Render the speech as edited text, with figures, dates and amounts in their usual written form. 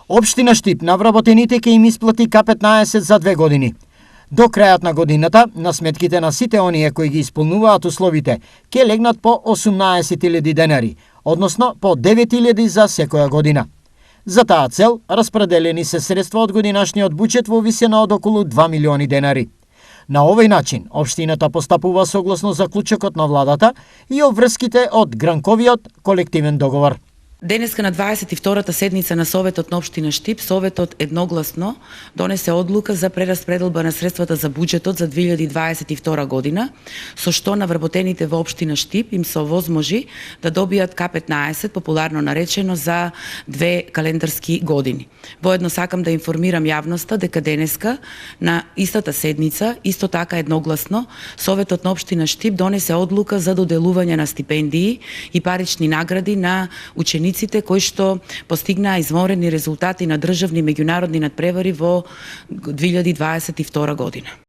Општина Штип на вработените ќе им исплати К15 за 2 години. До крајот на годината, на сметките на сите оние кои ги исполнуваат условите, ќе легнат по 18.000 денари, односно по 9.000 за секоја година. За таа цел, распределени се средства од годинашниот буџет во висина од околу 2 милиони денари. На овој начин, општината постапува согласно заклучокот на владата и обврските од гранковиот колективен договор. Денеска на 22-та седница на Советот на општина Штип, Советот едногласно донесе одлука за прераспределба на средствата за буџетот за 2022 година, со што на вработените во општина Штип им се овозможи да добијат К15, популарно наречено, за 2 календарски години. Воедно сакам да информирам јавноста дека денеска на истата седница, исто така едногласно, Советот на општина Штип донесе одлука за доделување на стипендии и парични награди на учениците кои што постигнаа изморени резултати на државни и меѓународни надпревари во 2022 година.